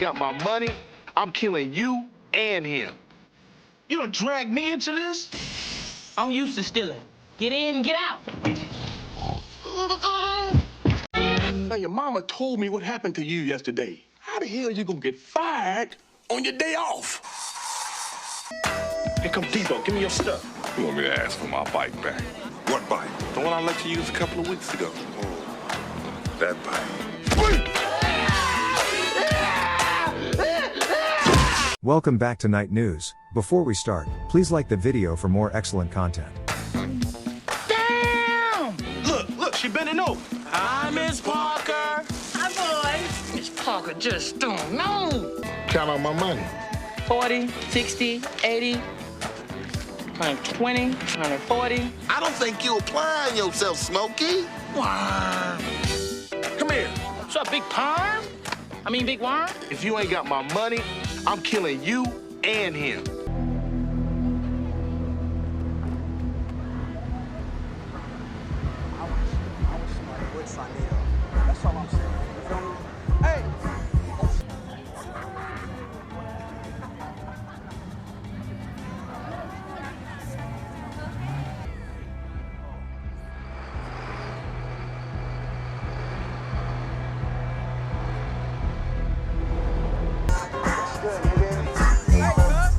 got my money, I'm killing you and him. You done dragged me into this? I'm used to stealing. Get in, get out. Now, your mama told me what happened to you yesterday. How the hell you gonna get fired on your day off? Here come Debo, give me your stuff. You want me to ask for my bike back? What bike? The one I let you use a couple of weeks ago. Oh, that bike. Welcome back to KnightNewz. Before we start, please like the video for more excellent content. Damn! Look, she bending over. Hi, Miss Parker. Hi, boy. Miss Parker just don't know. Count on my money. 40, 60, 80, 120, 140. I don't think you're applying yourself, Smokey. Wow. Come here. What's up, big perm? I mean, big worm? If you ain't got my money, I'm killing you and him. That's all I'm saying. You feel me? Hey! What's good, nigga? Hey, cuz.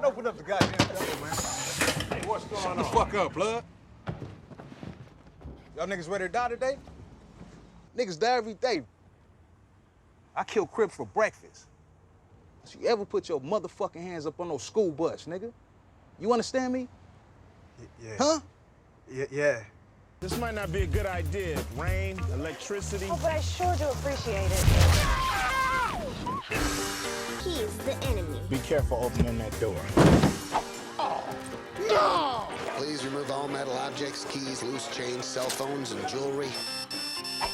What up, Open up the goddamn door, man. Hey, what's going on? Shut the fuck up, blood. Y'all niggas ready to die today? Niggas die every day. I kill Crips for breakfast. Don't you ever put your motherfucking hands up on no school bus, nigga? You understand me? Yeah. Huh? Yeah. This might not be a good idea. Rain, electricity. Oh, but I sure do appreciate it. He's the enemy. Be careful opening that door. Please remove all metal objects, keys, loose change, cell phones, and jewelry.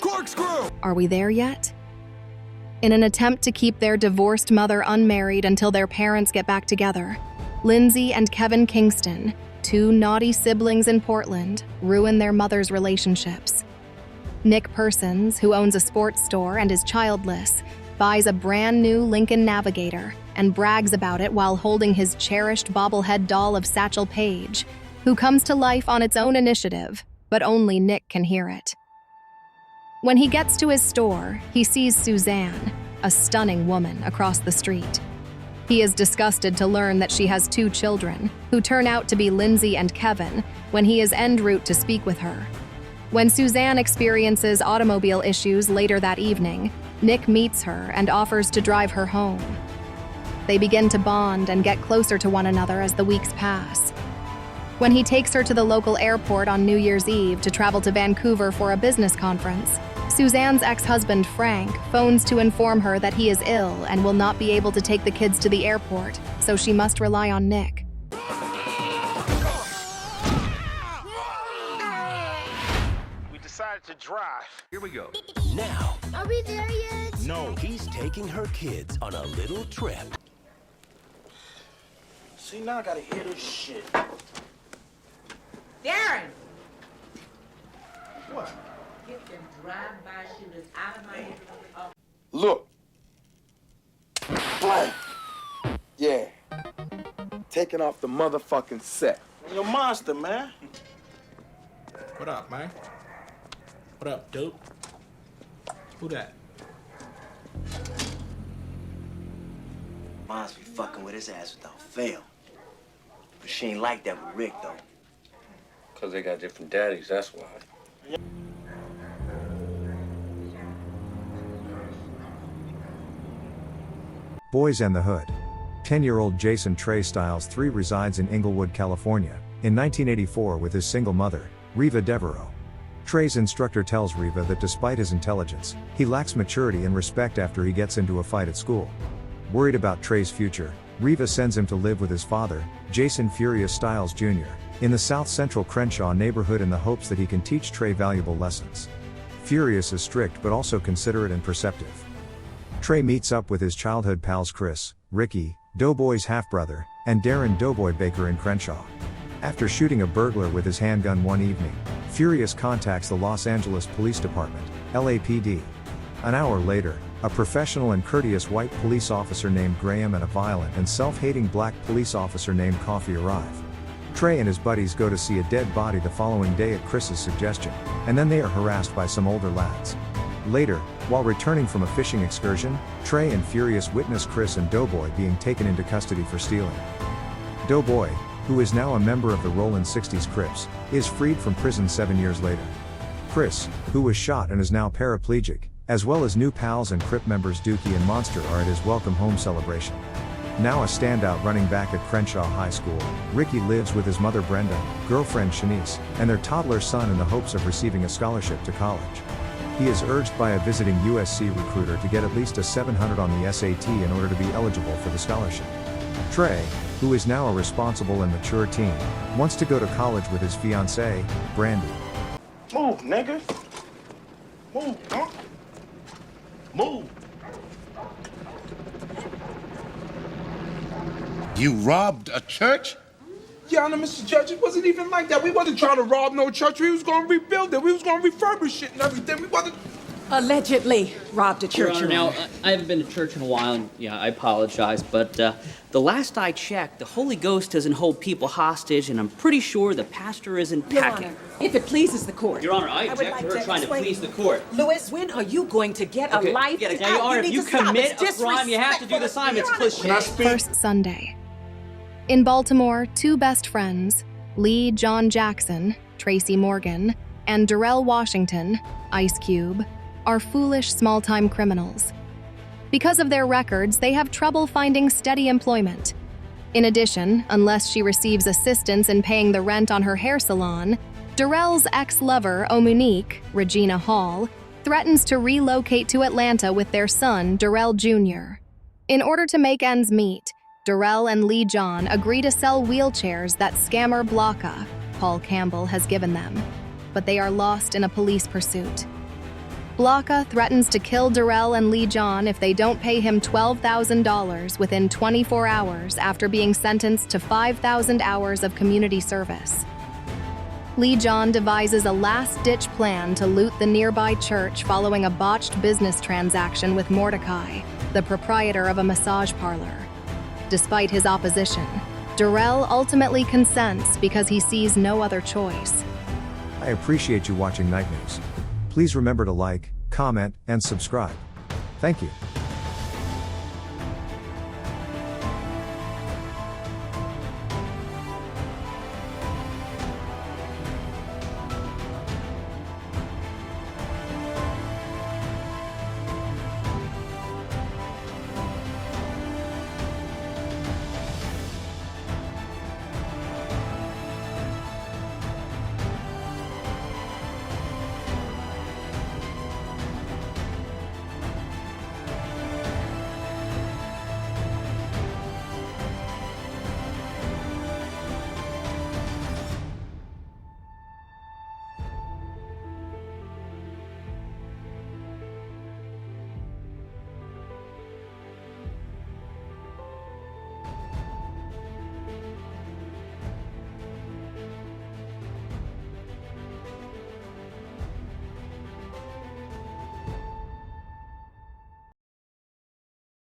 Corkscrew! Are we there yet? In an attempt to keep their divorced mother unmarried until their parents get back together, Lindsay and Kevin Kingston, two naughty siblings in Portland, ruin their mother's relationships. Nick Persons, who owns a sports store and is childless, buys a brand new Lincoln Navigator and brags about it while holding his cherished bobblehead doll of Satchel Paige, who comes to life on its own initiative, but only Nick can hear it. When he gets to his store, he sees Suzanne, a stunning woman, across the street. He is disgusted to learn that she has two children, who turn out to be Lindsay and Kevin, when he is en route to speak with her. When Suzanne experiences automobile issues later that evening, Nick meets her and offers to drive her home. They begin to bond and get closer to one another as the weeks pass. When he takes her to the local airport on New Year's Eve to travel to Vancouver for a business conference, Suzanne's ex-husband, Frank, phones to inform her that he is ill and will not be able to take the kids to the airport, so she must rely on Nick. We decided to drive. Here we go. Now, are we there yet? No. He's taking her kids on a little trip. See, now I gotta hear this shit. Darren! What? Get them drive-by shooters out of my neighborhood. Look. Blank. Yeah. Taking off the motherfucking set. You're a monster, man. What up, man? What up, dude? Who that? Mom's be fucking with his ass without fail. But she ain't like that with Rick, though. Because they got different daddies, that's why. Boys and the Hood. 10-year-old Jason Trey Styles III resides in Inglewood, California, in 1984 with his single mother, Reva Devereaux. Trey's instructor tells Reva that despite his intelligence, he lacks maturity and respect after he gets into a fight at school. Worried about Trey's future, Reva sends him to live with his father, Jason Furious Styles Jr., in the South Central Crenshaw neighborhood in the hopes that he can teach Trey valuable lessons. Furious is strict but also considerate and perceptive. Trey meets up with his childhood pals Chris, Ricky, Doughboy's half-brother, and Darren Doughboy Baker in Crenshaw. After shooting a burglar with his handgun one evening, Furious contacts the Los Angeles Police Department, LAPD. An hour later, a professional and courteous white police officer named Graham and a violent and self-hating black police officer named Coffee arrive. Trey and his buddies go to see a dead body the following day at Chris's suggestion, and then they are harassed by some older lads. Later, while returning from a fishing excursion, Trey and Furious witness Chris and Doughboy being taken into custody for stealing. Doughboy, who is now a member of the Rollin' 60s Crips, is freed from prison 7 years later. Chris, who was shot and is now paraplegic, as well as new pals and Crip members Dookie and Monster are at his welcome home celebration. Now a standout running back at Crenshaw High School, Ricky lives with his mother Brenda, girlfriend Shanice, and their toddler son in the hopes of receiving a scholarship to college. He is urged by a visiting USC recruiter to get at least a 700 on the SAT in order to be eligible for the scholarship. Trey, who is now a responsible and mature teen, wants to go to college with his fiancée, Brandy. Move, nigga. Move, huh? Move. You robbed a church? Your Honor, Mr. Judge, it wasn't even like that. We wasn't trying to rob no church. We was going to rebuild it. We was going to refurbish it and everything. We wasn't... Allegedly robbed a church. Your Honor, now, I haven't been to church in a while, and yeah, I apologize, but the last I checked, the Holy Ghost doesn't hold people hostage, and I'm pretty sure the pastor isn't packing. Your Honor, if it pleases the court. Your Honor, I object to her trying to please the court. Louis, when are you going to get a life? Yeah, Your Honor, if you commit a crime, you have to do the time. It's cliche. First Sunday. In Baltimore, two best friends, Lee John Jackson, Tracy Morgan, and Darrell Washington, Ice Cube, are foolish small-time criminals. Because of their records, they have trouble finding steady employment. In addition, unless she receives assistance in paying the rent on her hair salon, Darrell's ex-lover, Omonique, Regina Hall, threatens to relocate to Atlanta with their son, Darrell Jr. In order to make ends meet, Darrell and Lee John agree to sell wheelchairs that scammer Blocka, Paul Campbell, has given them, but they are lost in a police pursuit. Blocka threatens to kill Darrell and Lee John if they don't pay him $12,000 within 24 hours after being sentenced to 5,000 hours of community service. Lee John devises a last-ditch plan to loot the nearby church following a botched business transaction with Mordecai, the proprietor of a massage parlor. Despite his opposition, Darrell ultimately consents because he sees no other choice. I appreciate you watching KnightNewz. Please remember to like, comment, and subscribe. Thank you.